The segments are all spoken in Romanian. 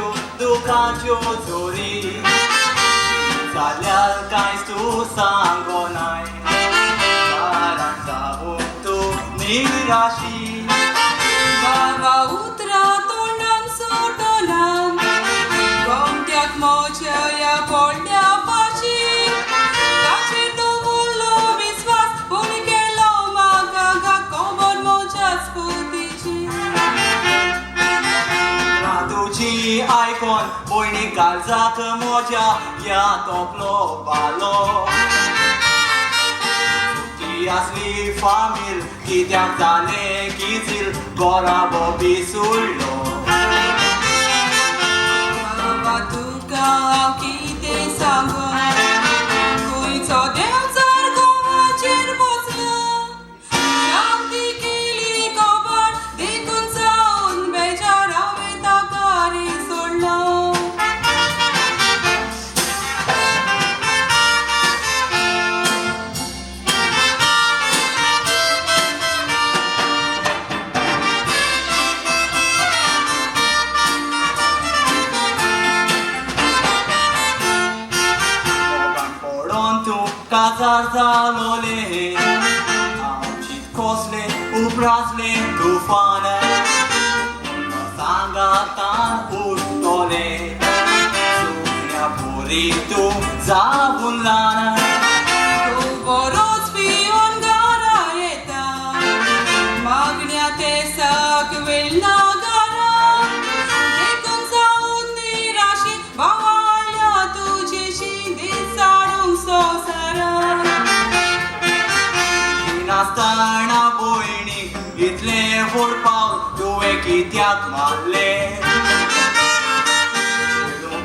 tu ducaciu zuri Zaleal cai tu sangonai Caranza tu mirashi Baba utra tonam sotonam Gomtiak mocha ya polya pachi Kache tu vullo viswas Punikelo magaga komor mocha sputici Raduci icon Boini calzacă moja Ia toplo balo Asli famil Kiteam zale kizil Gora bobi sullo Baba tuka kite sango Kui todem țar gova cer poțlă Shanti kili kobar Dikun saun bechara veta kari solna Cazar zalole Amcit cosle uprazle tufane Sangatan urtole Sunia puritu zabunlana Tu boroți pion gara eta Magnia te sac velna gara De când s-aud nirași Bavalea tu ce și din sarum sosara Astana boini itle vorpau Duet kitiat male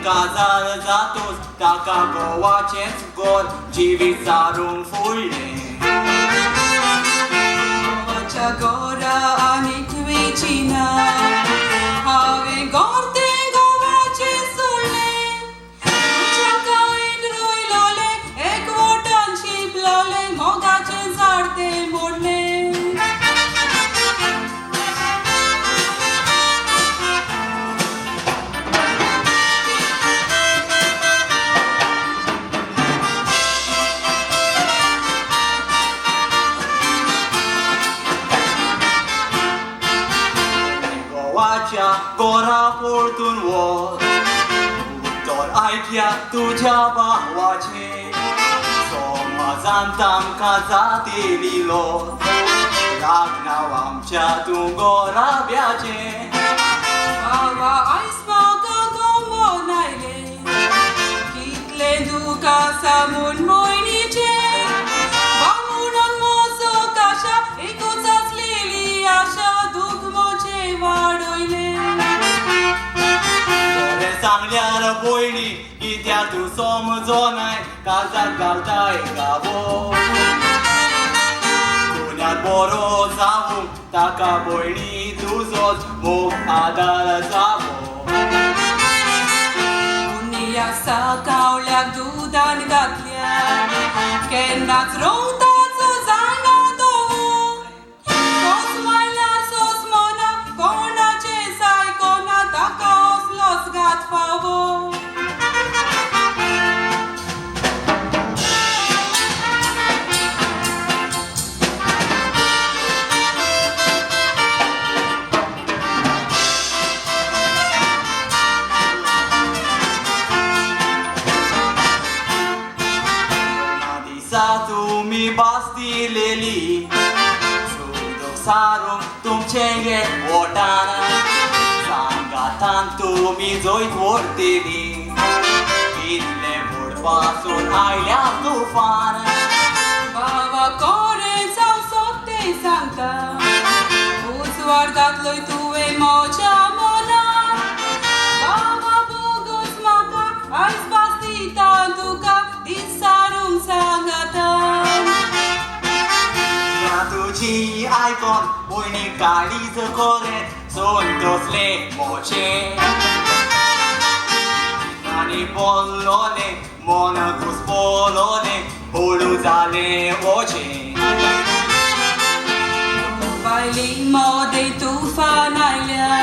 Cazar zatos Taka goa cets gol Civițarum fulle Cea gora anic vicina Ave gorte gova ce sulle Cea ca in ruilole Ec votan și plole Moga ce zarte morle Gora portun wol Utor aikia tu jaba wache Soma zantam kazati lilo Ragnawam cha tu gora biace Ava aispaga gomo naile Kitle duca samun moinice Vamunon mozo cașa Icoțați lili așa Duc moce varoile Dore sangliară boini Itea tu som zonai Kazat galtai gabo Kunyat boro zavu Taka boini tu zot Muk adar zavo Unia sa kauleak dudan gatlia Kennați routați o zaina două Sos mai lar sos mona Cona ce sai cona Taka os los gat favor Tu mi bastileli Sudok sarum tum chenge otana Sangatan tu mi zoit vortili Itle vorpasun ailea tufana Baba core sau sopte santa Uți vargat lui tu e mocha mona Baba bogos maka Ais bastita duca Din sarum sangata Ratuci icon Boini caliză core Sunt le moce Nani polole Mona cus polole Buluzale oce Bailin modei tu fanailea